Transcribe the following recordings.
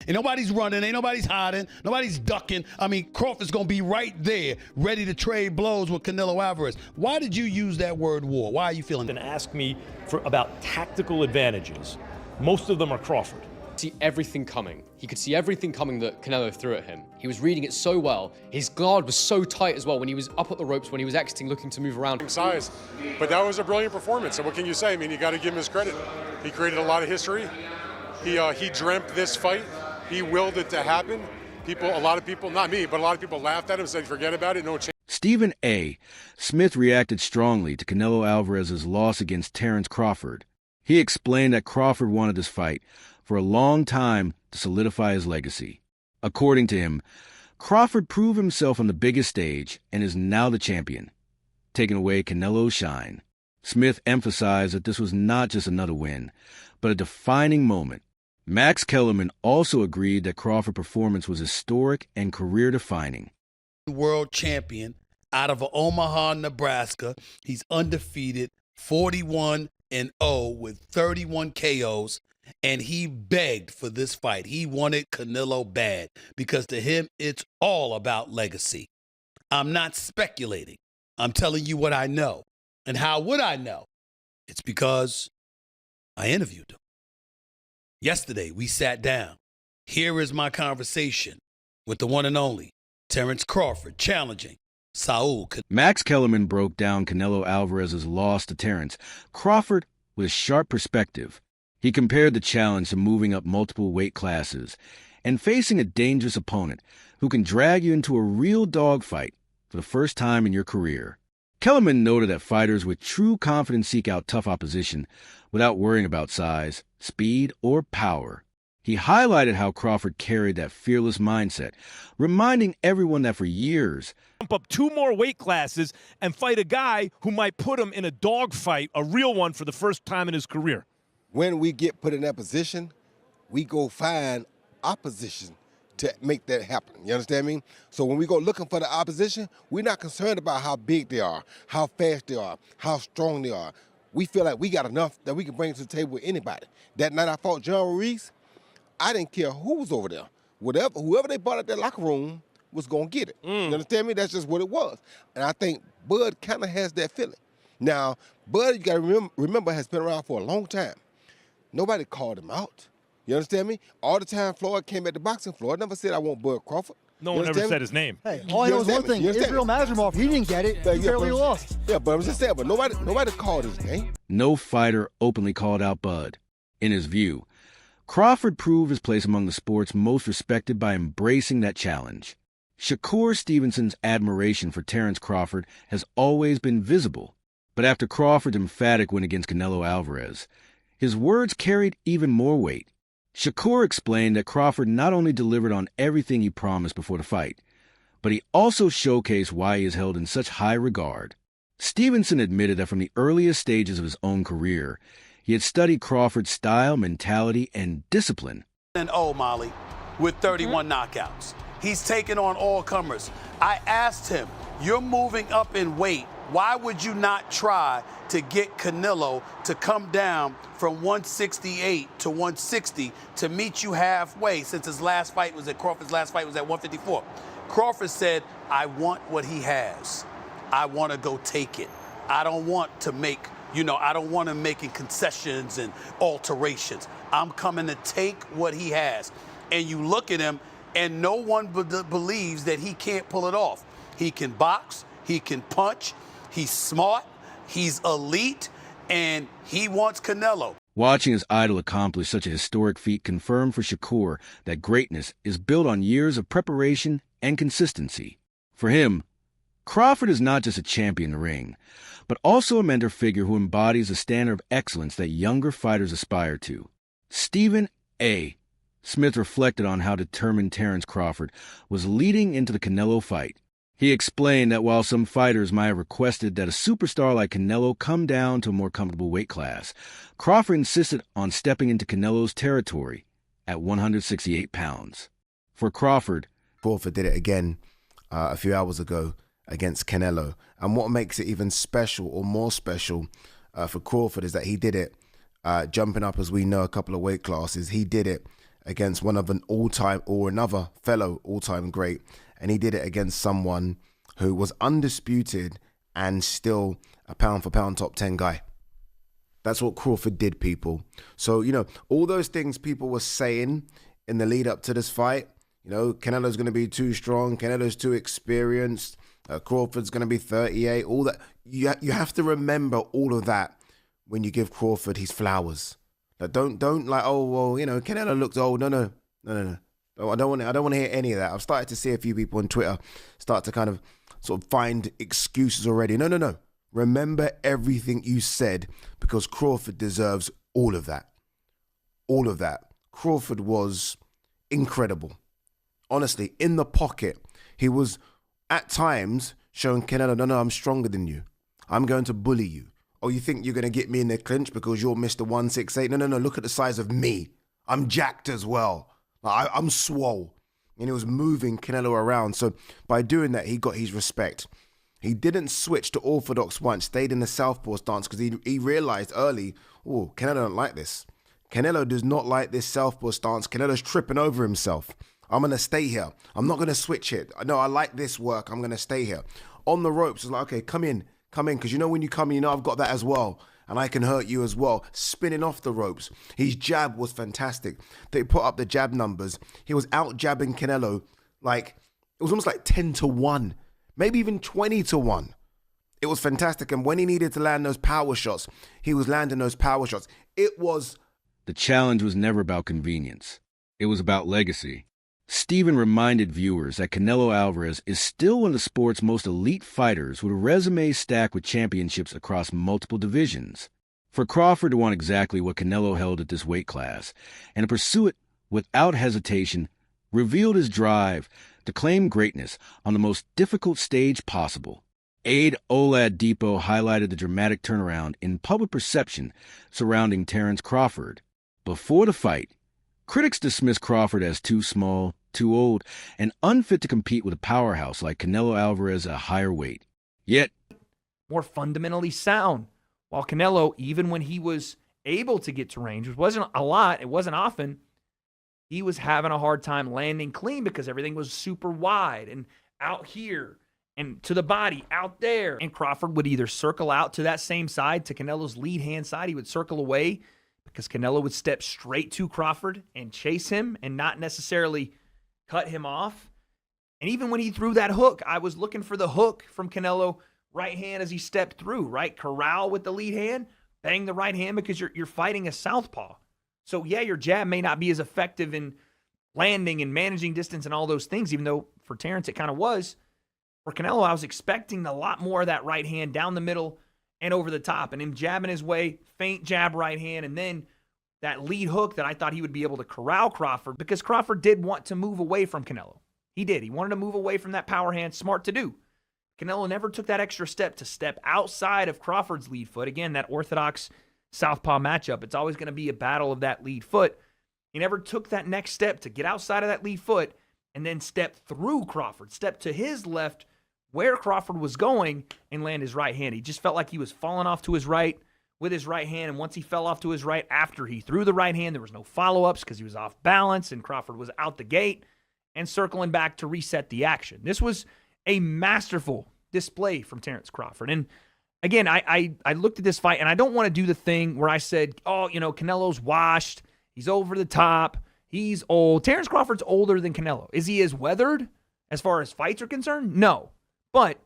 Ain't nobody's running, ain't nobody's hiding, nobody's ducking. I mean, Crawford's going to be right there, ready to trade blows with Canelo Alvarez. Why did you use that word war? Why are you feeling And ask me about tactical advantages. Most of them are Crawford. See everything coming. He could see everything coming that Canelo threw at him. He was reading it so well. His guard was so tight as well when he was up at the ropes, when he was exiting, looking to move around. Size, but that was a brilliant performance. And what can you say? I mean, you got to give him his credit. He created a lot of history. He dreamt this fight. He willed it to happen. A lot of people, not me, but a lot of people laughed at him, said, forget about it, no chance. Stephen A. Smith reacted strongly to Canelo Alvarez's loss against Terence Crawford. He explained that Crawford wanted this fight for a long time to solidify his legacy. According to him, Crawford proved himself on the biggest stage and is now the champion, taking away Canelo's shine. Smith emphasized that this was not just another win, but a defining moment. Max Kellerman also agreed that Crawford's performance was historic and career-defining. World champion out of Omaha, Nebraska. He's undefeated, 41-0 with 31 KOs. And he begged for this fight. He wanted Canelo bad because to him, it's all about legacy. I'm not speculating. I'm telling you what I know. And how would I know? It's because I interviewed him. Yesterday, we sat down. Here is my conversation with the one and only Terence Crawford challenging Saul. Max Kellerman broke down Canelo Alvarez's loss to Terence Crawford with a sharp perspective. He compared the challenge to moving up multiple weight classes and facing a dangerous opponent who can drag you into a real dogfight for the first time in your career. Kellerman noted that fighters with true confidence seek out tough opposition without worrying about size, speed, or power. He highlighted how Crawford carried that fearless mindset, reminding everyone that for years, Jump up 2 more weight classes and fight a guy who might put him in a dogfight, a real one, for the first time in his career. When we get put in that position, we go find opposition to make that happen. You understand me? So when we go looking for the opposition, we're not concerned about how big they are, how fast they are, how strong they are. We feel like we got enough that we can bring to the table with anybody. That night I fought John Ruiz, I didn't care who was over there. Whoever they brought out that locker room was going to get it. You understand me? That's just what it was. And I think Bud kind of has that feeling. Now, Bud, you got to remember, has been around for a long time. Nobody called him out. You understand me? All the time Floyd came at the boxing, Floyd never said, I want Bud Crawford. No one ever said his name. Hey, all I know is one thing. Israel Mazrimov, he didn't get it. He barely lost. Yeah, but I was just saying, but nobody called his name. No fighter openly called out Bud. In his view, Crawford proved his place among the sport's most respected by embracing that challenge. Shakur Stevenson's admiration for Terence Crawford has always been visible. But after Crawford's emphatic win against Canelo Alvarez, his words carried even more weight. Shakur explained that Crawford not only delivered on everything he promised before the fight, but he also showcased why he is held in such high regard. Stevenson admitted that from the earliest stages of his own career, he had studied Crawford's style, mentality, and discipline. And Molly, with 31 knockouts. He's taken on all comers. I asked him, you're moving up in weight. Why would you not try to get Canelo to come down from 168 to 160 to meet you halfway since Crawford's last fight was at 154? Crawford said, I want what he has. I want to go take it. I don't want to make, I don't want him making concessions and alterations. I'm coming to take what he has. And you look at him, and no one believes that he can't pull it off. He can box, he can punch, he's smart, he's elite, and he wants Canelo. Watching his idol accomplish such a historic feat confirmed for Shakur that greatness is built on years of preparation and consistency. For him, Crawford is not just a champion in the ring, but also a mentor figure who embodies the standard of excellence that younger fighters aspire to. Stephen A. Smith reflected on how determined Terence Crawford was leading into the Canelo fight. He explained that while some fighters might have requested that a superstar like Canelo come down to a more comfortable weight class, Crawford insisted on stepping into Canelo's territory at 168 pounds. For Crawford did it again a few hours ago against Canelo. And what makes it even special or more special for Crawford is that he did it jumping up, as we know, a couple of weight classes. He did it against one of an all-time or another fellow all-time great, and he did it against someone who was undisputed and still a pound-for-pound top 10 guy. That's what Crawford did, people. So, all those things people were saying in the lead up to this fight, Canelo's going to be too strong, Canelo's too experienced, Crawford's going to be 38, all that. You have to remember all of that when you give Crawford his flowers. Like, don't Canelo looked old. No. I don't want to hear any of that. I've started to see a few people on Twitter start to kind of sort of find excuses already. No. Remember everything you said, because Crawford deserves all of that. All of that. Crawford was incredible. Honestly, in the pocket, he was at times showing Canelo, no, I'm stronger than you. I'm going to bully you. Oh, you think you're going to get me in the clinch because you're Mr. 168? No, look at the size of me. I'm jacked as well. I'm swole. And he was moving Canelo around. So by doing that, he got his respect. He didn't switch to orthodox once, stayed in the southpaw stance because he realized early, Canelo don't like this. Canelo does not like this southpaw stance. Canelo's tripping over himself. I'm going to stay here. I'm not going to switch it. No, I like this work. I'm going to stay here. On the ropes, it's like, okay, come in. Because when you come in, I've got that as well. And I can hurt you as well. Spinning off the ropes. His jab was fantastic. They put up the jab numbers. He was out jabbing Canelo it was almost like 10-1. Maybe even 20-1. It was fantastic. And when he needed to land those power shots, he was landing those power shots. The challenge was never about convenience. It was about legacy. Steven reminded viewers that Canelo Alvarez is still one of the sport's most elite fighters with a resume stacked with championships across multiple divisions. For Crawford to want exactly what Canelo held at this weight class and to pursue it without hesitation revealed his drive to claim greatness on the most difficult stage possible. Aide Oladipo highlighted the dramatic turnaround in public perception surrounding Terence Crawford. Before the fight, critics dismissed Crawford as too small, too old, and unfit to compete with a powerhouse like Canelo Alvarez at a higher weight. Yet, more fundamentally sound. While Canelo, even when he was able to get to range, which wasn't a lot, it wasn't often, he was having a hard time landing clean because everything was super wide and out here and to the body out there. And Crawford would either circle out to that same side, to Canelo's lead hand side. He would circle away because Canelo would step straight to Crawford and chase him and not necessarily cut him off. And even when he threw that hook, I was looking for the hook from Canelo, right hand as he stepped through, right? Corral with the lead hand, bang the right hand because you're fighting a southpaw. So, yeah, your jab may not be as effective in landing and managing distance and all those things, even though for Terence it kind of was. For Canelo, I was expecting a lot more of that right hand down the middle and over the top, and him jabbing his way, feint jab right hand, and then that lead hook that I thought he would be able to corral Crawford, because Crawford did want to move away from Canelo. He did. He wanted to move away from that power hand. Smart to do. Canelo never took that extra step to step outside of Crawford's lead foot. Again, that orthodox southpaw matchup. It's always going to be a battle of that lead foot. He never took that next step to get outside of that lead foot and then step through Crawford, step to his left where Crawford was going and land his right hand. He just felt like he was falling off to his right with his right hand, and once he fell off to his right after he threw the right hand, there was no follow-ups because he was off balance, and Crawford was out the gate and circling back to reset the action. This was a masterful display from Terence Crawford. And again, I looked at this fight, and I don't want to do the thing where I said, Canelo's washed, he's over the top, he's old. Terence Crawford's older than Canelo. Is he as weathered as far as fights are concerned? No. But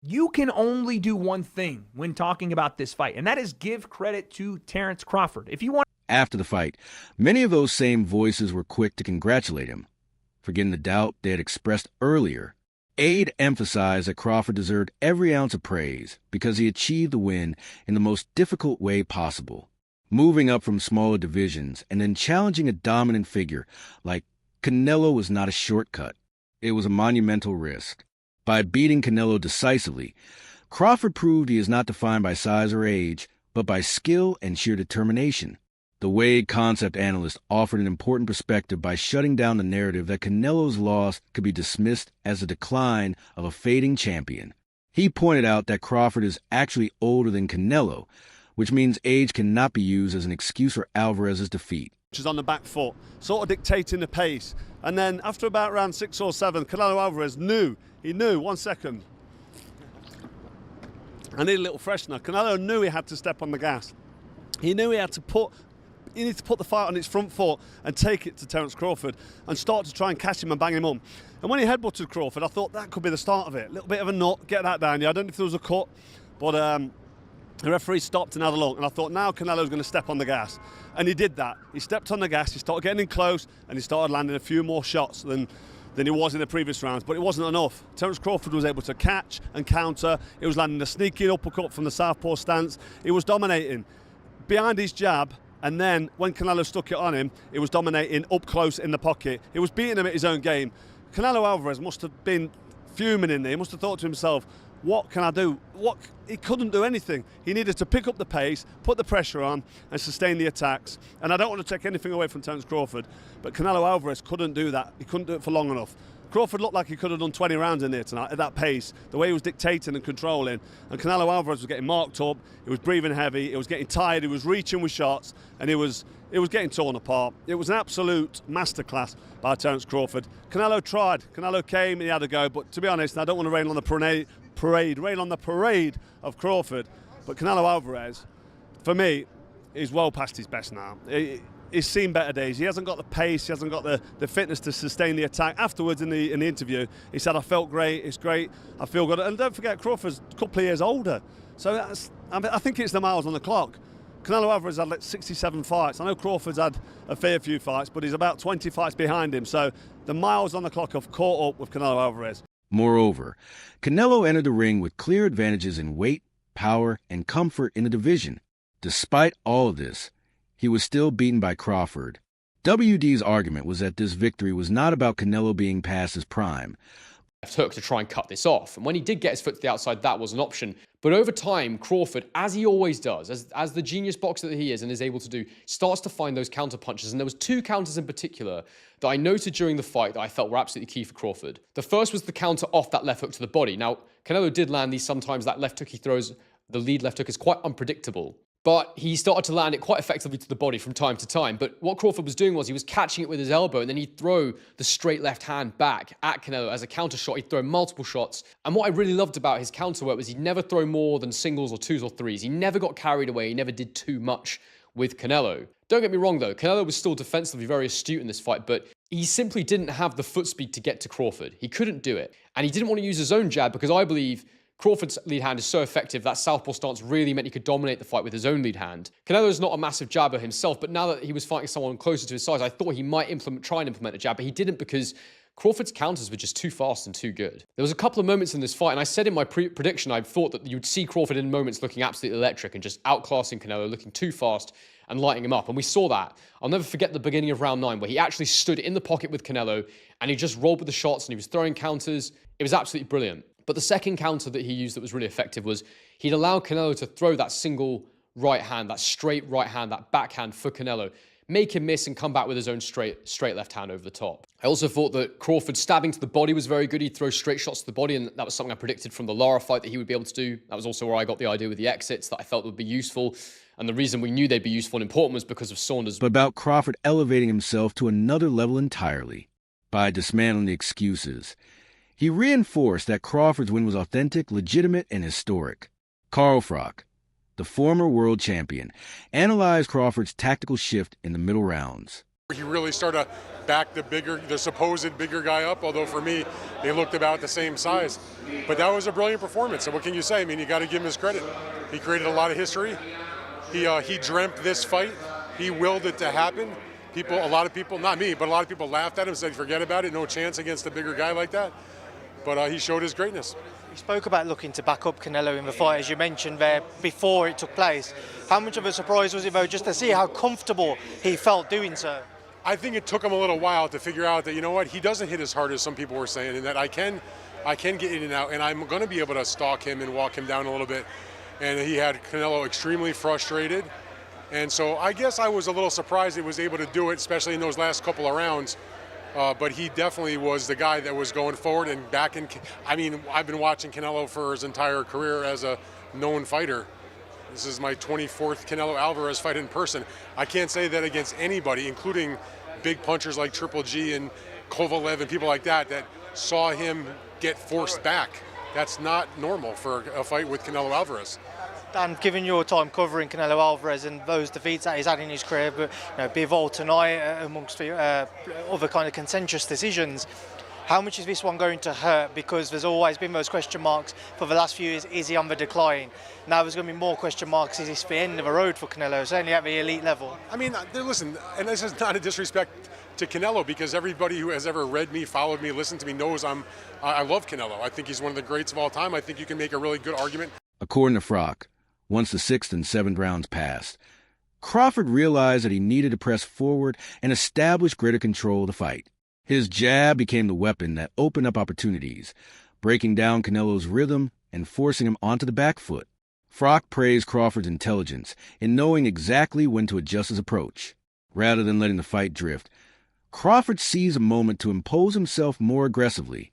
you can only do one thing when talking about this fight, and that is give credit to Terence Crawford. If you want. After the fight, many of those same voices were quick to congratulate him, forgetting the doubt they had expressed earlier. Aide emphasized that Crawford deserved every ounce of praise because he achieved the win in the most difficult way possible, moving up from smaller divisions and then challenging a dominant figure like Canelo was not a shortcut. It was a monumental risk. By beating Canelo decisively, Crawford proved he is not defined by size or age, but by skill and sheer determination. The Wade Concept analyst offered an important perspective by shutting down the narrative that Canelo's loss could be dismissed as the decline of a fading champion. He pointed out that Crawford is actually older than Canelo, which means age cannot be used as an excuse for Alvarez's defeat. punches on the back foot, sort of dictating the pace. And then after about round 6 or 7, Canelo Alvarez knew, 1 second. I need a little freshener. Canelo knew he had to step on the gas. He knew he needed to put the fight on its front foot and take it to Terence Crawford and start to try and catch him and bang him on. And when he headbutted Crawford, I thought that could be the start of it. A little bit of a nut, get that down. Yeah, I don't know if there was a cut, but the referee stopped and had a look. And I thought, now Canelo's going to step on the gas. And he did that. He stepped on the gas, he started getting in close, and he started landing a few more shots than he was in the previous rounds, but it wasn't enough. Terence Crawford was able to catch and counter. He was landing a sneaky uppercut from the southpaw stance. He was dominating behind his jab, and then when Canelo stuck it on him, he was dominating up close in the pocket. He was beating him at his own game. Canelo Alvarez must have been fuming in there. He must have thought to himself, what can I do? He couldn't do anything. He needed to pick up the pace, put the pressure on, and sustain the attacks. And I don't want to take anything away from Terence Crawford, but Canelo Alvarez couldn't do that. He couldn't do it for long enough. Crawford looked like he could have done 20 rounds in there tonight at that pace, the way he was dictating and controlling. And Canelo Alvarez was getting marked up, he was breathing heavy, he was getting tired, he was reaching with shots, and he was getting torn apart. It was an absolute masterclass by Terence Crawford. Canelo tried, Canelo came and he had a go, but to be honest, I don't want to rain on the parade of Crawford, but Canelo Alvarez, for me, is well past his best now. He's seen better days. He hasn't got the pace, he hasn't got the fitness to sustain the attack. Afterwards in the interview, he said, I felt great, it's great, I feel good. And don't forget, Crawford's a couple of years older. So I think it's the miles on the clock. Canelo Alvarez had like 67 fights. I know Crawford's had a fair few fights, but he's about 20 fights behind him. So the miles on the clock have caught up with Canelo Alvarez. Moreover, Canelo entered the ring with clear advantages in weight, power, and comfort in the division. Despite all of this, he was still beaten by Crawford. WD's argument was that this victory was not about Canelo being past his prime. Hook to try and cut this off. And when he did get his foot to the outside, that was an option. But over time, Crawford, as he always does, as the genius boxer that he is and is able to do, starts to find those counter punches. And there was 2 counters in particular that I noted during the fight that I felt were absolutely key for Crawford. The first was the counter off that left hook to the body. Now, Canelo did land these sometimes. That left hook he throws, the lead left hook, is quite unpredictable. But he started to land it quite effectively to the body from time to time. But what Crawford was doing was he was catching it with his elbow, and then he'd throw the straight left hand back at Canelo as a counter shot. He'd throw multiple shots. And what I really loved about his counter work was he'd never throw more than singles or twos or threes. He never got carried away. He never did too much with Canelo. Don't get me wrong, though. Canelo was still defensively very astute in this fight, but he simply didn't have the foot speed to get to Crawford. He couldn't do it. And he didn't want to use his own jab because I believe Crawford's lead hand is so effective that southpaw stance really meant he could dominate the fight with his own lead hand. Canelo's not a massive jabber himself, but now that he was fighting someone closer to his size, I thought he might try and implement a jab, but he didn't because Crawford's counters were just too fast and too good. There was a couple of moments in this fight, and I said in my prediction, I thought that you'd see Crawford in moments looking absolutely electric and just outclassing Canelo, looking too fast and lighting him up. And we saw that. I'll never forget the beginning of round 9 where he actually stood in the pocket with Canelo and he just rolled with the shots and he was throwing counters. It was absolutely brilliant. But the second counter that he used that was really effective was he'd allow Canelo to throw that single right hand, that straight right hand, that backhand for Canelo, make him miss and come back with his own straight left hand over the top. I also thought that Crawford stabbing to the body was very good. He'd throw straight shots to the body, and that was something I predicted from the Lara fight that he would be able to do. That was also where I got the idea with the exits that I felt would be useful. And the reason we knew they'd be useful and important was because of Saunders. But about Crawford elevating himself to another level entirely by dismantling the excuses. He reinforced that Crawford's win was authentic, legitimate, and historic. Carl Frock, the former world champion, analyzed Crawford's tactical shift in the middle rounds. He really started to back the supposed bigger guy up, although for me, they looked about the same size. But that was a brilliant performance, and what can you say? I mean, you got to give him his credit. He created a lot of history. He dreamt this fight. He willed it to happen. A lot of people, not me, but a lot of people laughed at him, said, forget about it, no chance against a bigger guy like that. But he showed his greatness. You spoke about looking to back up Canelo in the fight, as you mentioned there, before it took place. How much of a surprise was it, though, just to see how comfortable he felt doing so? I think it took him a little while to figure out that, you know what, he doesn't hit as hard as some people were saying, and that I can get in and out, and I'm going to be able to stalk him and walk him down a little bit. And he had Canelo extremely frustrated. And so I guess I was a little surprised he was able to do it, especially in those last couple of rounds. But he definitely was the guy that was going forward and back in. I mean, I've been watching Canelo for his entire career as a known fighter. This is my 24th Canelo Alvarez fight in person. I can't say that against anybody, including big punchers like Triple G and Kovalev and people like that saw him get forced back. That's not normal for a fight with Canelo Alvarez. Dan, given your time covering Canelo Alvarez and those defeats that he's had in his career, but Bivol tonight, amongst other kind of contentious decisions, how much is this one going to hurt? Because there's always been those question marks for the last few years. Is he on the decline? Now there's going to be more question marks. Is this the end of the road for Canelo, certainly at the elite level? I mean, listen, and this is not a disrespect to Canelo, because everybody who has ever read me, followed me, listened to me knows I love Canelo. I think he's one of the greats of all time. I think you can make a really good argument. According to Frock, once the 6th and 7th rounds passed, Crawford realized that he needed to press forward and establish greater control of the fight. His jab became the weapon that opened up opportunities, breaking down Canelo's rhythm and forcing him onto the back foot. Frock praised Crawford's intelligence in knowing exactly when to adjust his approach. Rather than letting the fight drift, Crawford seized a moment to impose himself more aggressively.